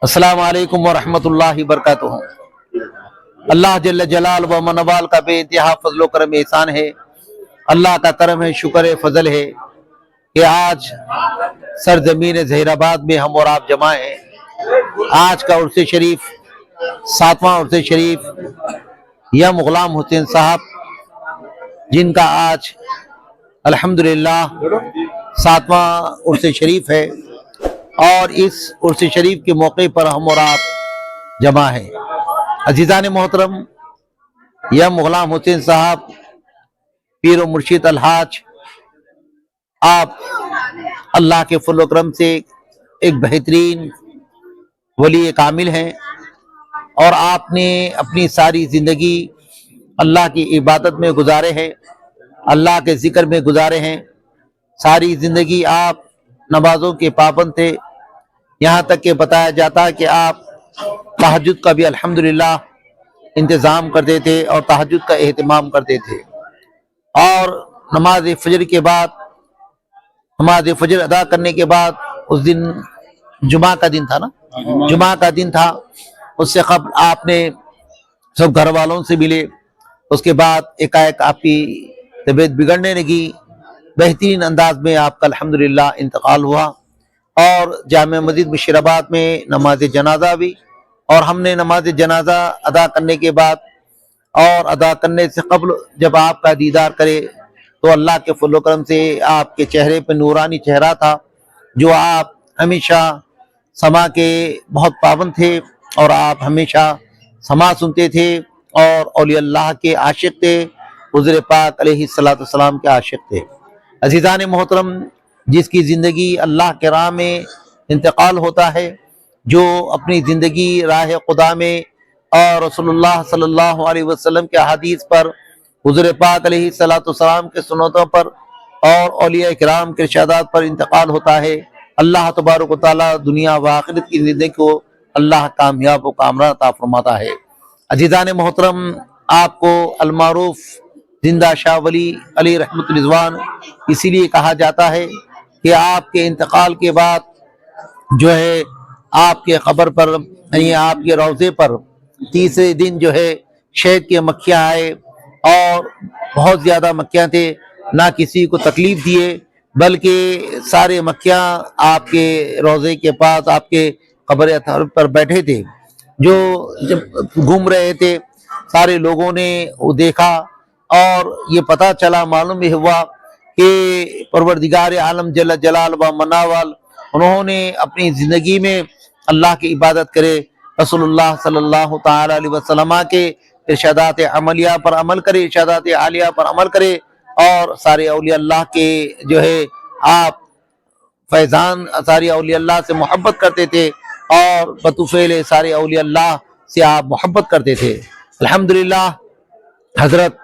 अस्सलामु अलैकुम वरहमतुल्लाहि वबरकातुहू। अल्लाह जल्ल जलाल व मनवाल का बेइंतहा फजलो करम एहसान है। अल्लाह का करम है, शुक्र है, फजल है कि आज सरजमीन जहीराबाद में हम और आप जमा हैं। आज का उर्स शरीफ, 7वां उर्स शरीफ यम गुलाम हुसैन साहब, जिनका आज अल्हम्दुलिल्लाह 7वां उर्स शरीफ है और इस उर्स शरीफ के मौके पर हम और आप जमा हैं। अजीज़ान मोहतरम, यम गुलाम हुसैन साहब पीर मुर्शिद अलहाज, आप अल्लाह के फज़ल व करम से एक बेहतरीन वली कामिल हैं और आपने अपनी सारी ज़िंदगी अल्लाह की इबादत में गुजारे हैं, अल्लाह के ज़िक्र में गुजारे हैं। सारी ज़िंदगी आप नमाज़ों के पाबंद थे, यहाँ तक कि बताया जाता है कि आप तहज्जुद का भी अल्हम्दुलिल्लाह इंतज़ाम करते थे और तहज्जुद का एहतमाम करते थे। और नमाज फजर के बाद, नमाज फजर अदा करने के बाद, उस दिन जुमा का दिन था ना, जुमा का दिन था, उससे कबल आपने सब घर वालों से मिले। उसके बाद एकाएक आपकी तबीयत बिगड़ने लगी, बेहतरीन अंदाज में आपका अल्हम्दुलिल्लाह इंतकाल हुआ और जामिया मस्जिद मुशीराबाद में नमाज जनाजा भी। और हमने नमाज जनाजा अदा करने के बाद और अदा करने से कबल जब आपका दीदार करे तो अल्लाह के फज़ल व करम से आपके चेहरे पर नूरानी चेहरा था। जो आप हमेशा समा के बहुत पाबंद थे और आप हमेशा समा सुनते थे और औलिया अल्लाह के आशिक थे, हुज़ूर पाक अलैहिस्सलातु वस्सलाम के आशिक थे। अज़ीज़ान मोहतरम, जिसकी ज़िंदगी अल्लाह के राह में इंतकाल होता है, जो अपनी ज़िंदगी राह खुदा में और रसूलुल्लाह सल्लल्लाहु अलैहि वसल्लम के हदीस पर, हुज़ूर पाक अलैहिस्सलातु वस्सलाम के सुन्नतों पर और औलिया किराम के इरशादात पर इंतकाल होता है, अल्लाह तबारक व तआला दुनिया व आखिरत की ज़िंदगी को अल्लाह कामयाब व कामरान अता फरमाता है। अज़ीज़ान मोहतरम, आपको अलमारूफ जिंदा शाह वली अली रहमतुल रिज़वान इसीलिए कहा जाता है कि आपके इंतकाल के बाद जो है आपके कब्र पर, यानी आपके रोज़े पर तीसरे दिन जो है शहद की मक्खियाँ आए और बहुत ज़्यादा मक्खियाँ थे, ना किसी को तकलीफ दिए, बल्कि सारे मक्खियाँ आपके रोज़े के पास आपके कब्र अतहर पर बैठे थे। जो जब घूम रहे थे, सारे लोगों ने वो देखा और ये पता चला, मालूम ये हुआ कि परवरदिगार आलम जल्ल जलाल व मनावाल, उन्होंने अपनी ज़िंदगी में अल्लाह की इबादत करे, रसूलुल्लाह सल्लल्लाहु ताला अलैहि वसल्लम के इरशादात अमलिया पर अमल करे, इरशादात आलिया पर अमल करे और सारे औलिया अल्लाह के जो है आप फैज़ान, सारे औलिया अल्लाह से मोहब्बत करते थे और बतुफ़ैल सारे औलिया अल्लाह से आप मोहब्बत करते थे। अल्हम्दुलिल्लाह हज़रत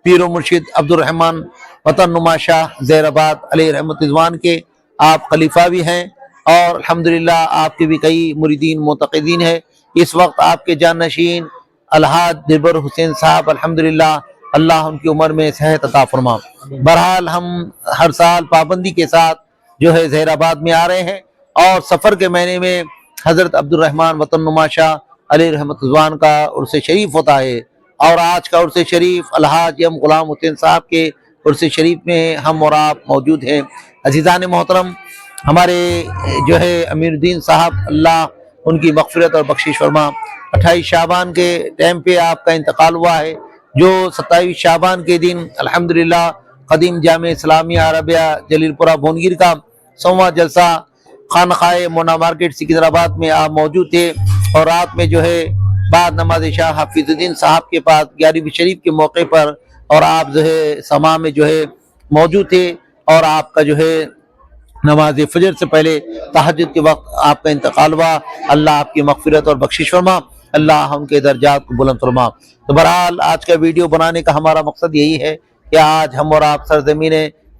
पीर मुर्शिद अब्दुर रहमान वतन नुमा शाह ज़हीराबाद अलैहि रहमतुल रिज़वान के आप खलीफा भी हैं और अल्हम्दुलिल्लाह आपके भी कई मुरीदीन मोतक़दीन हैं। इस वक्त आपके जानशीन अलहाज दिलबर हुसैन साहब, अल्हम्दुलिल्लाह अल्लाह उनकी उम्र में सेहत अता फरमा। बहरहाल हम हर साल पाबंदी के साथ जो है ज़हीराबाद में आ रहे हैं और सफ़र के महीने में हज़रत अब्दुर रहमान वतन नुमा शाह अलैहि रहमतुल रिज़वान का उर्स शरीफ होता है और आज का उर्स शरीफ अलहाज यम गुलाम हुसैन साहब के उर्स शरीफ में हम और आप मौजूद हैं। अज़ीज़ान मोहतरम, हमारे जो है अमीरुद्दीन साहब, अल्लाह उनकी मग़फ़िरत और बख्शिश फरमा, 28 शाबान के टाइम पे आपका इंतकाल हुआ है, जो 27 शाबान के दिन अल्हम्दुलिल्लाह क़दीम जामे इस्लामिया अरबिया जलीलपुरा भुवनगिर का 100वां जलसा खानक़ाए मोना मार्केट सिकंदराबाद में आप मौजूद थे और रात में जो है बाद नमाज शाह हाफिज़ुद्दीन साहब के पास 11वीं शरीफ के मौके पर और आप जो है समा में जो है मौजूद थे और आपका जो है नमाज फजर से पहले तहज्जुद के वक्त आपका इंतकाल हुआ। अल्लाह आपकी मग़फ़िरत और बख्शिश फरमा, अल्लाह उनके दर्जात को बुलंद फरमा। तो बहरहाल आज का वीडियो बनाने का हमारा मकसद यही है कि आज हम और आप सरज़मीन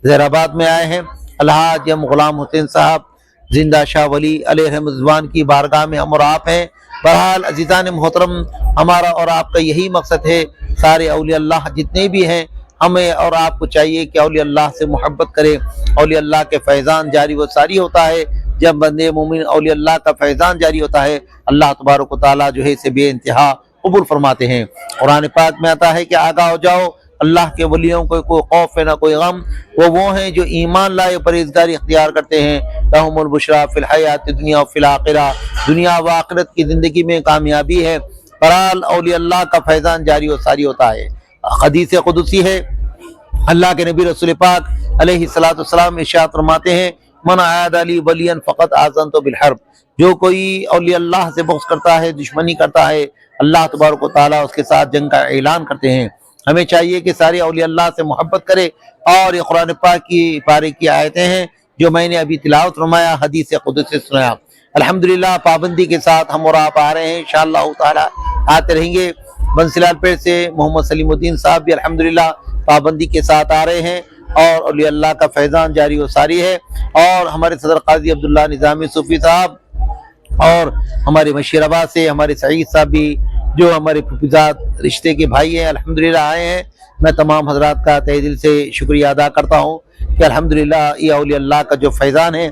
ज़हीराबाद में आए हैं। अलहाज यम गुलाम हुसैन साहब जिंदा शाह वली अलैहि रहमतुल रिज़वान की बारगाह में हम और आप हैं। बहरहाल अज़ीज़ान मोहतरम, हमारा और आपका यही मकसद है, सारे औलिया अल्लाह जितने भी हैं, हमें और आपको चाहिए कि औलिया अल्लाह से मोहब्बत करें। औलिया अल्लाह के फैज़ान जारी व सारी होता है, जब बंदे मोमिन औलिया अल्लाह का फैज़ान जारी होता है, अल्लाह तबारक व तआला जो है इसे बेइंतहा कबूल फरमाते हैं। कुरान पाक में आता है कि आगाह हो जाओ, अल्लाह के वलियों को कोई खौफ है ना कोई गम, वो हैं जो ईमान लाए परहेजगारी इख्तियार करते हैं। लहुमुल बुशरा फिल हयात दुनिया फिल आखिरा, दुनिया व आखिरत की ज़िंदगी में कामयाबी है। बहरहाल औलिया अल्लाह का फैज़ान जारी व सारी होता है। हदीस कुदसी है, अल्लाह के नबी रसूल पाक अलैहिस्सलातु वस्सलाम इरशाद फरमाते हैं, मन आद अली वलियन फ़क़त आज़नतु बिल हर्ब, जो कोई औलिया अल्लाह से बुग़्ज़ करता है, दुश्मनी करता है, अल्लाह तबारक व तआला उसके साथ जंग का ऐलान करते हैं। हमें चाहिए कि सारे औलिया अल्लाह से मोहब्बत करे। और ये कुरान पाक की पारे की आयतें हैं जो मैंने अभी तिलावत फरमाया, हदीस कुदसी से सुनाया। अल्हम्दुलिल्लाह पाबंदी के साथ हम और आप आ रहे हैं, इंशाअल्लाह ताला आते रहेंगे। बंसीलाल पेड़ से मोहम्मद सलीमुद्दीन साहब भी अल्हम्दुलिल्लाह पाबंदी के साथ आ रहे हैं और औलिया अल्लाह का फैज़ान जारी व सारी है। और हमारे सदर काजी अब्दुल्ला निज़ामी सूफ़ी साहब और हमारे मशीराबाद से हमारे सईद साहब भी, जो हमारे फुफीज़ाद रिश्ते के भाई हैं, अल्हम्दुलिल्लाह आए हैं। मैं तमाम हजरात का तहे दिल से शुक्रिया अदा करता हूँ कि अल्हम्दुलिल्लाह ये औलिया अल्लाह का जो फैज़ान है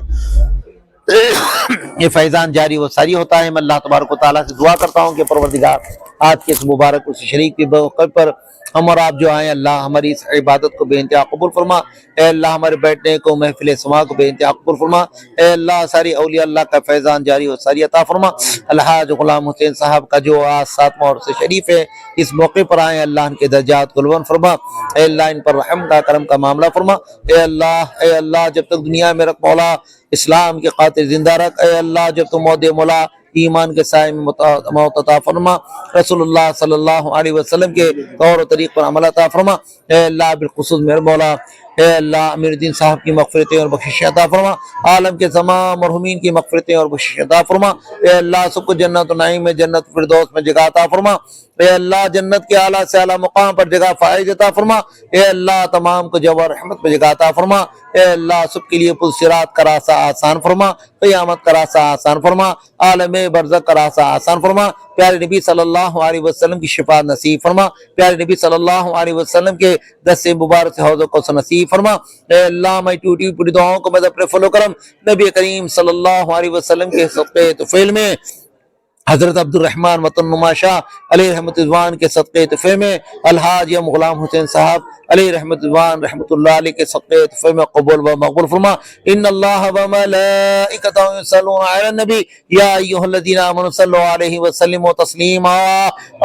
ये फैज़ान जारी व सारी होता है। मैं अल्लाह तबारक व तआला से दुआ करता हूँ कि परवरदिगार आज के इस मुबारक उस शरीक के मौके पर हम और आप जो आए, अल्लाह हमारी इस इबादत को बेइंतहा कबूल फरमा। ए अल्लाह हमारे बैठने को महफिल समा को बेइंतहा कबूल फरमा। ए अल्लाह सारी औलिया अल्लाह का फैज़ान जारी व सारी अता फरमा। अलहाज गुलाम हुसैन साहब का जो आज 7वां उर्स शरीफ है, इस मौके पर आए, अल्लाह इनके दर्जात को बुलंद फरमा। ए अल्लाह इन पर रहम का करम का मामला फरमा। ए अल्लाह जब तक दुनिया में रख मौला इस्लाम के खातिर जिंदा रख। ए अल्लाह जब तुम मौत मौला ईमान के साए में मौत अता फरमा। रसूलुल्लाह सल्लल्लाहु अलैहि वसल्लम के तौर तरीक़ पर अमल अता फरमा। ए अल्लाह बिलखुसूस मेरे मौला, ए अल्लाह अमीरुद्दीन साहब की मग़फ़िरतें और बख्शिश अता फरमा। आलम के तमाम मरहूमीन की मग़फ़िरतें और बख्शिश अता फरमा। ए अल्लाह सबको जन्नत नईम में, जन्नत फिरदौस में जगह अता फरमा। ए अल्लाह जन्नत के आला से आला मुकाम पर जगह फ़ाइज़ अता फरमा। ए अल्लाह तमाम को जवाब रहमत में जगह अता फरमा। ए अल्लाह सबके लिए पुल सिरात का रास्ता आसान फरमा, क़यामत का रास्ता आसान फरमा, आलम बरज़ख का रास्ता आसान फरमा। प्यारे नबी सल्लल्लाहु अलैहि वसल्लम की शिफाअत नसीब फरमा। प्यारे नबी सल्लल्लाहु अलैहि वसल्लम के दस्ते मुबारक से हौज़ को नसीब फरमा। ए अल्लाह मैं टूटी पूरी दुआओं को मदद अपने फलो करम नबी करीम सल्लल्लाहु अलैहि वसल्लम के सदक़े तुफ़ैल में, हज़रत अब्दुर्रहमान वतन नुमा शाह अलैहि रहमतुल्लाह के सदक़े तुफ़े में, अलहाज यम गुलाम हुसैन साहब अलैहि रहमतुल्लाह अलैहि के सदक़े तुफ़े में कबूल व मक़बूल फरमा। इन्नल्लाह व मलाइकतहु युसल्लूना अलन नबी या अय्युहल्लज़ीना आमनू सल्लु अलैहि व सल्लिमू तस्लीमा।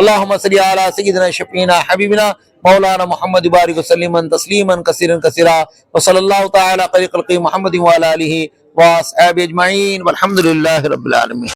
अल्लाहुम्मा सल्लि अला सय्यिदिना शफ़ीना हबीबिना मौलाना मुहम्मद बारिक वसल्लिमन तस्लीमन कसीरन कसीरा व सल्लल्लाहु तआला ख़ैर ख़ल्क़ि मुहम्मद व अला आलिहि व अस्हाबिहि अजमईन वल्हम्दुलिल्लाहि रब्बिल आलमीन।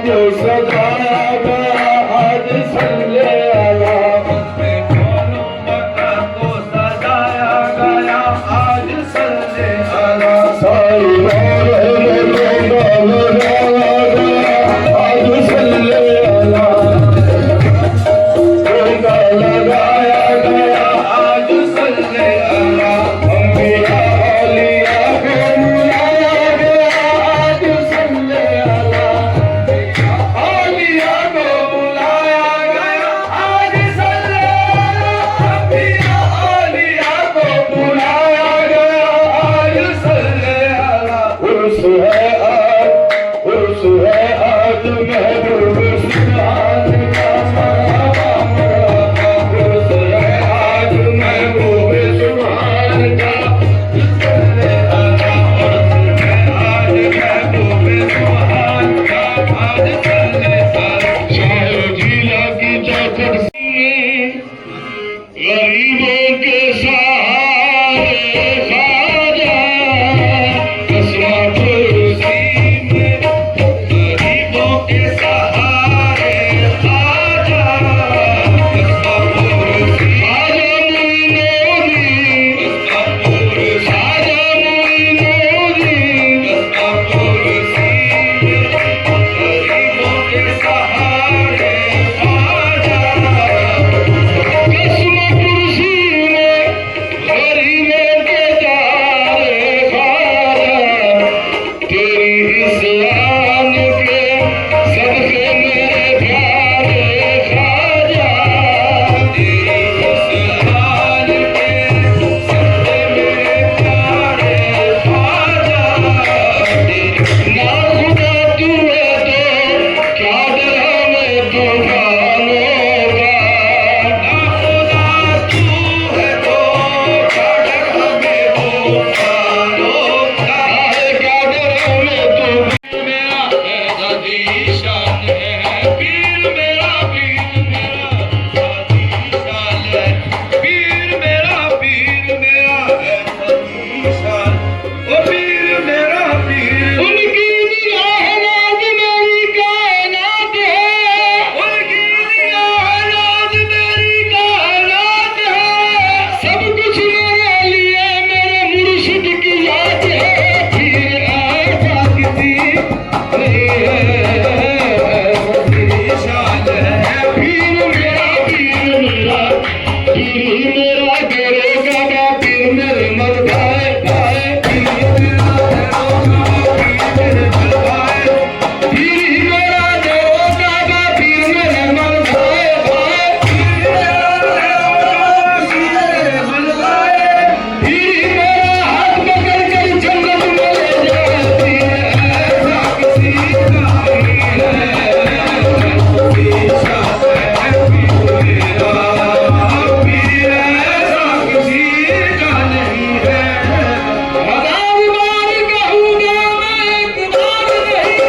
को सजाया गया आज संजय आया, को सजाया गया आज संजय आया, सारी आज संजय आया, लगाया गया आज संजय आया, अंबिया अलिया को बुलाया गया आज संजय आया, अलिया को बुलाया गया आज संजय आया, अंबिया अलिया को बुलाया गया आज संजय आया, उर्स है आज महबूब सुभान का मरहबा मरहबा, उर्स है आज महबूब सुभान का संजय आया, उर्स है आज महबूब सुभान का आज संजय आया, शाह जिला की चौखट गरीबों के सहारे खाजा, कसमा कुर्सी में गरीबों के सहारे खाजा, कसमा कुर्सी खाजा मुइनोदी, कसमा कुर्सी खाजा मुइनोदी, कसमा कुर्सी में गरीबों के सहारे खाजा, कसमा कुर्सी में गरीबों के सहारे खाजा, तेरी इस आन के सदके मेरे प्यारे खाजा, तेरी इस आन के सदके मेरे प्यारे खाजा, ना खुदा तू है तो क्या डर हमें तूफानों का, ना खुदा तू है तो क्या डर हमें तूफानों का, क्या डर हमें तूफान, मेरा दादी शान है पीर मेरा दादी शान है पीर मेरा दादी शान, ओ पीर मेरा उनकी निगाह नाज मेरी कायनात है, उनकी निगाह नाज मेरी कायनात है, सब कुछ मेरे लिए मेरे मुर्शिद की याद है, पीर ऐसा किसी नहीं है, दादी शान है पीर मेरा तेरे का पीर मेरे मत गाए गाए, पीर मेरा तेरे मत गाए, पीर मेरा तेरे का पीर मेरे मत गाए गाए, पीर मेरा मत गाए, पीर मेरा हाथ पकड़ कर जन्नत में ले जाए, पीर ऐसा किसी का नहीं है, पीर शान है पीर मेरा, पीर ऐसा किसी का नहीं है, हजार बार कहूँगा मैं एक बार नहीं,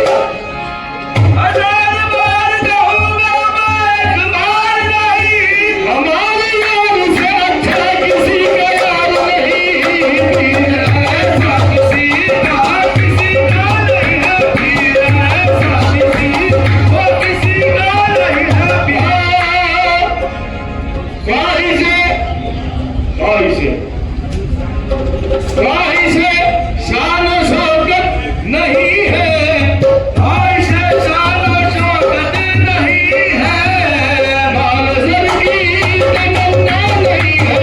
हजार बार कहूँगा मैं एक बार नहीं, हमारी याद से अच्छा किसी का यार नहीं, पीर ऐसा किसी का नहीं है, पीर ऐसा किसी वो किसी का नहीं है, ख्वाहिशे शान और शौकत नहीं है, ख्वाहिशे शान और शौकत नहीं है, माल ज़र की तमन्ना नहीं है,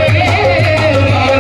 माल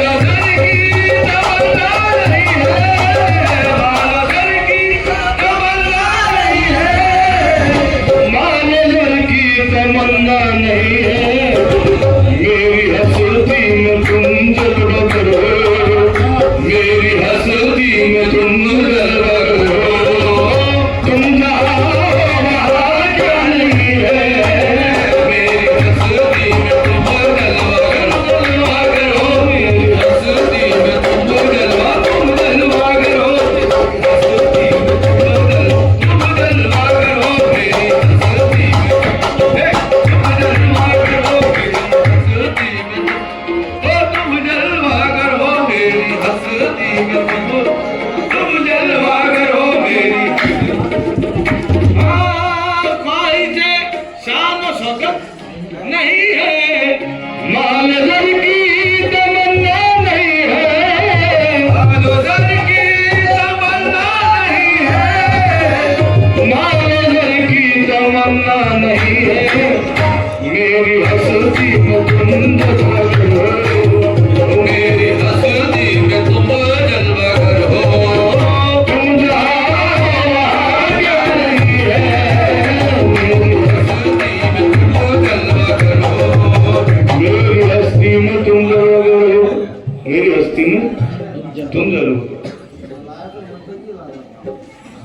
हस्ती में तुम जरूर।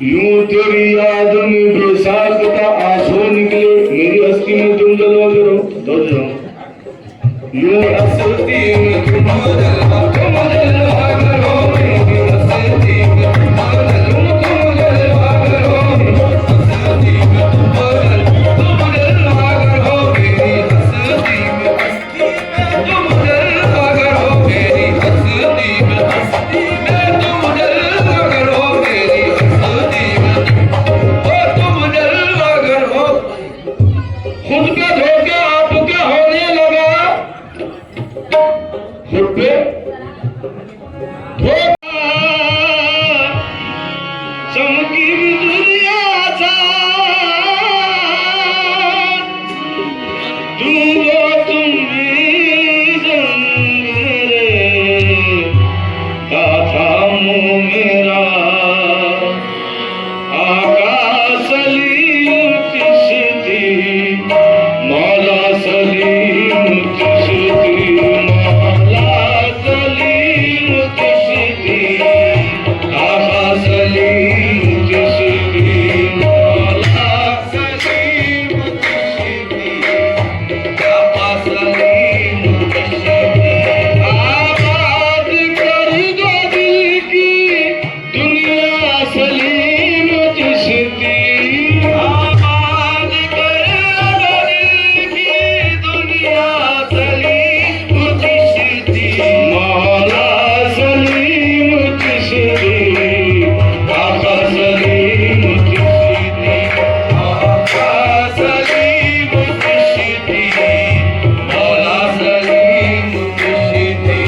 यूं तेरी याद में बेसार का आंसू निकले, मेरी हस्ती में तुम जलवा करो तो जाओ। यूं हस्ती में तुम जलवा करो, मेरी हस्ती में तुम जलवा करो, हस्ती में तुम जलवा करो, मेरी हस्ती में तुम जलवा करो, मेरी हस्ती में तुम जलवा करो, मेरी हस्ती में तुम जलवा करो। खुद का धोखा आपका होने लगा, खुद पे धोखा चमकी दुनिया सा, तुम भी मेरे था मुँह मेरा आका सलीम चिश्ती, मौला सलीम चिश्ती, मौला सलीम चिश्ती, आका सलीम चिश्ती, मौला सलीम चिश्ती, आका सलीम चिश्ती। आबाद कर दो दिल की दुनिया सलीम चिश्ती, आबाद कर दो दिल की दुनिया सलीम चिश्ती, मौला सलीम चिश्ती, आका सलीम चिश्ती, आका सलीम चिश्ती, मौला सलीम चिश्ती।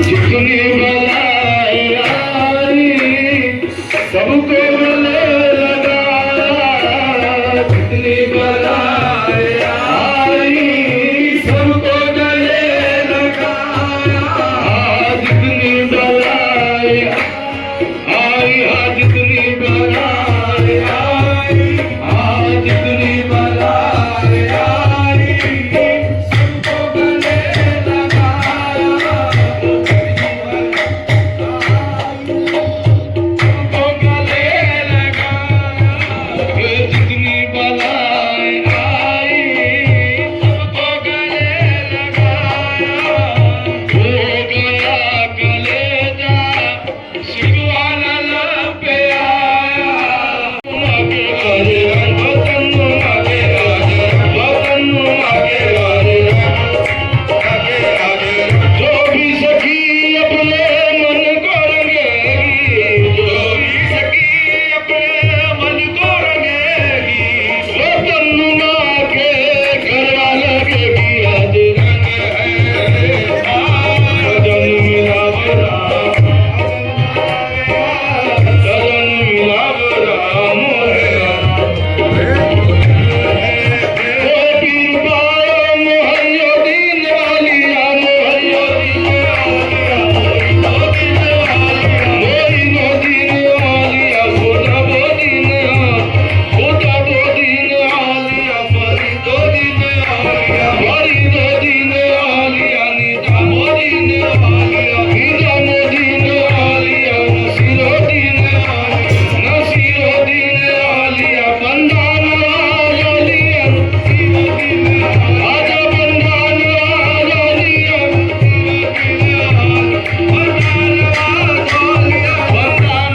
जितनी बलाई आई सबको गले लगा, जितनी बलाई आई सबको गले लगा, जितनी बलाई आई, जितनी बलाई आई, जितनी बलाई आई सबको गले लगा, जितनी बलाई आई सबको गले लगाया, हो गया कलेजा शिकवाना लब पे आया, आगे करे वतन आगे आगे, वतन आगे आगे, आगे आगे। जो भी सखी अपने मन को रंगेगी, जो भी सखी अपने मन को रंगेगी, वतन माँ के घर वाले के भी आज रंग है, सजन मिला बरा, सजन मिला बरा मोरे, पीर पाया मुहैय्यदीन वालिया, मुहैय्यदीन वालिया, मोइनुद्दीन वालिया, खुदा बोदीन वालिया, फरीदुद्दीन वालिया, फरीदुद्दीन वालिया, निजामुद्दीन वालिया, निजामुद्दीन वालिया, नसीरुद्दीन वालिया, नसीरुद्दीन वालिया, बंदान वालिया, आजा बंदान वालिया, बंदान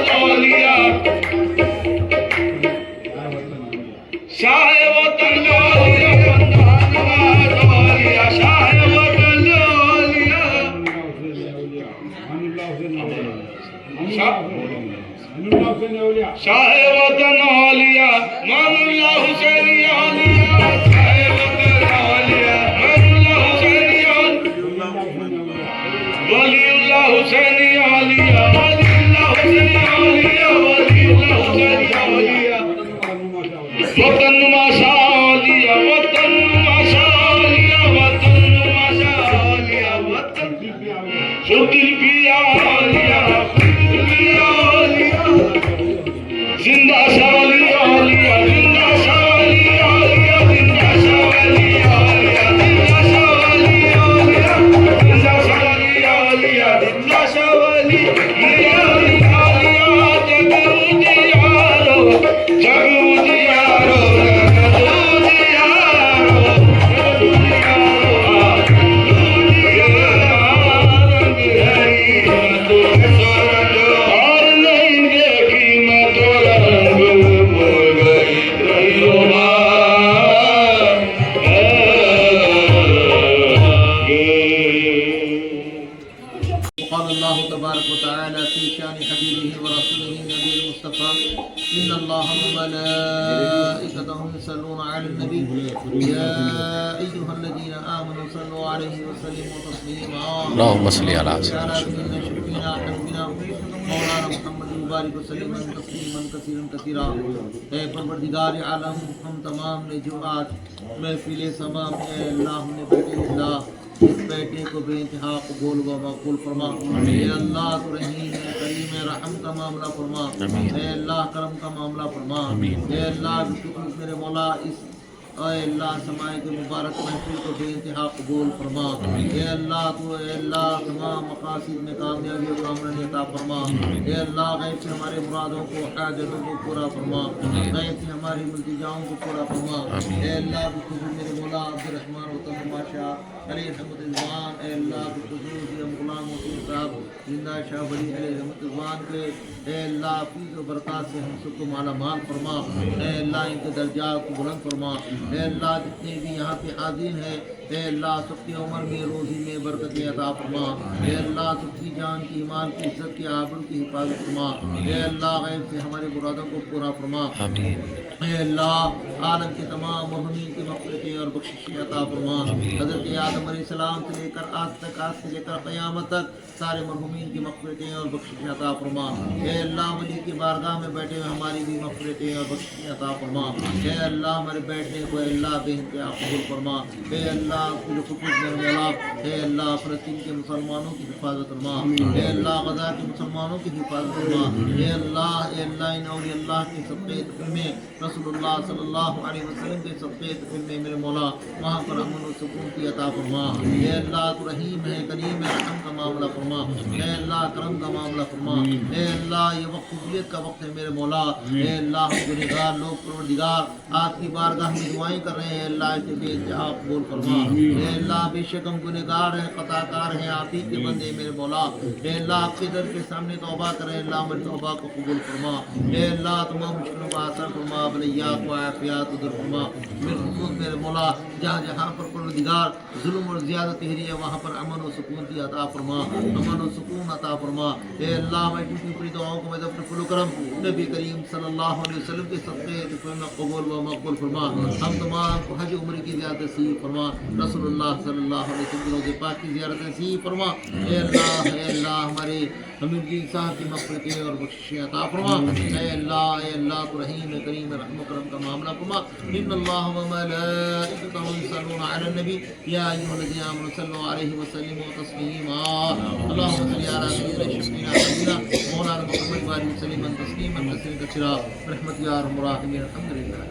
वालिया, शाह वतन वालिया, बंदान वालिया, शाह वतन वालिया, शाह वतन वालिया, मानुल्लाह हुसैनी वालिया, शाह वतन वालिया, मानुल्लाह हुसैनी वलीउल्लाह हुसैनी वालिया, वलीउल्लाह हुसैनी वालिया, वलीउल्लाह हुसैनी वालिया, वतन माशालिया, वतन माशालिया, वतन माशालिया, वतन खुदिल पिया लिया, खुदिल पिया लिया, जिंदा शालिया लिया, जिंदा शालिया लिया, जिंदा शालिया लिया, जिंदा शालिया लिया, जिंदा शालिया लिया। قال الله تبارك وتعالى في شان حبيبه ورسوله النبي المصطفى إن الله وملائكته يصلون على النبي يا أيها الذين آمنوا صلوا عليه وسلموا تسليما اللهم صل على سيدنا شفينا حبيبنا مولانا محمد मुबारक वसल्लम तस्लीमन कसीरन कसीरा। ए परवरदिगार आलम, हम तमाम ने जो आज महफिल समा में अल्लाह ने बैठे अल्लाह इस बैठे को बेइंतहा कबूल व मकबूल फरमा। ए अल्लाह तो रहीम है, करीम है, रहम का मामला फरमा। ए अल्लाह करम का मामला फरमा। ए अल्लाह मेरे मौला इस अल्लाह समाए के मुबारक महफिल को बेइंतहा कबूल फरमा। ए अल्लाह तो अल्लाह तमाम मकासद में कामयाबी और कामरानी अता फरमा। ए अल्लाह गैब से हमारे मुरादों को हाजतों को पूरा फरमा। गैब से हमारी मुल्तिजाओं को पूरा फरमा। ए अल्लाह मेरे मौला अब्दुर्रहमान वतन माशा अली रहमतुल्लाह। ए अल्लाह गुलाम वसीम साहब जिंदा शाह बड़ी अली रहमतुल्लाह के ए अल्लाह फीज़ और बरकत से हम सबको माला माल फरमा। ए अल्लाह इनके दर्जात को बुलंद फरमा। ए अल्लाह जितने भी यहाँ पे हाजिर हैं ए अल्लाह सबकी उम्र में रोज़ी में बरकत अता फरमा। ए अल्लाह सबकी जान की ईमान की इज्जत की आबरू की हिफाजत फरमा। ए अल्लाह गैब से हमारे मुरादों को पूरा फरमा। ए अल्लाह आलम के तमाम मुहम्मीन की मग़फ़िरतें और बख्शिशें अता फरमा। हज़रत आदम अलैहिस्सलाम से लेकर आज से लेकर क़यामत तक सारे मरहूमीन की मग़फ़िरतें और बख्शिशें अता फरमा। ए अल्लाह वली की बारगाह में बैठे हुए हमारी भी मग़फ़िरतें और बख्शिशें अता फरमा। ए अल्लाह हमारे बैठने को अल्लाह बेइंतहा कबूल फरमा। ए अल्लाह ए अल्लाह फ़लस्तीन के मुसलमानों की हिफाजत फरमा। ए अल्लाह गज़ा के मुसलमानों की हिफाजत फरमा। ए अल्लाह इन औलिया अल्लाह के सब्क़े में रसूलुल्लाह सल्लल्लाहु अलैहि वसल्लम के सब्क़े में मेरे मौला वहाँ पर अमन और सुकून की अता फरमा। ए अल्लाह तो रहीम है, करीम है, रहम का मामला फरमा। ए अल्लाह करम का मामला फरमा। ए अल्लाह ये वक्त क़बूलियत का वक्त है मेरे मौला। ए अल्लाह हम गुनहगार लोग परवरदिगार आपकी बारगाह में दुआएं कर रहे हैं। अल्लाह इसे बेइंतहा कबूल फरमा। ए अल्लाह बेशक हम गुनहगार हैं, ख़ताकार हैं, आप ही के बंदे मेरे मौला। ए अल्लाह आपके दर के सामने तौबा करें। अल्लाह हमारी तौबा को कबूल फरमा। ए अल्लाह तमाम मुश्किलों का असर फरमा, बलैयात व आफियात दूर फरमा। मेरे मौला जहाँ जहाँ पर परवरदिगार जुल्म और ज़्यादती हो रही है वहाँ पर अमन और सुकून की अता फरमा, अमन और सुकून अता फरमा। ए अल्लाह मैं टूटी पूरी दुआओं को मैं अपने फज़ल करम नबी करीम सल्लल्लाहु अलैहि वसल्लम के सदक़े में कबूल व मक़बूल फरमा। हम तमाम को हज उम्र की ज़ियारत नसीब फरमा। रसूलुल्लाह सल्लल्लाहु अलैहि वसल्लम रोज़े पाक की ज़ियारत नसीब फरमा। ए अल्लाह हमारे हमीदी साहब की मग़फ़िरतें और बख्शिशें अता फरमा। ए अल्लाह तो रहीम है, करीम है, रहम करम का मामला फरमा। इन्नल्लाह व मलाइकतहु युसल्लूना अलन नबी या अय्युहल्लज़ीना आमनू सल्लु अलैहि व सल्लिमू तस्लीमा। अल्लाहुम्मा सल्लि अला सय्यिदिना शफ़ीना हबीबना मौलाना मुहम्मद व आलिहि व सल्लिम तस्लीमन कसीरन कसीरा रहमत या अरहमर राहिमीन। अल्हम्दुलिल्लाह।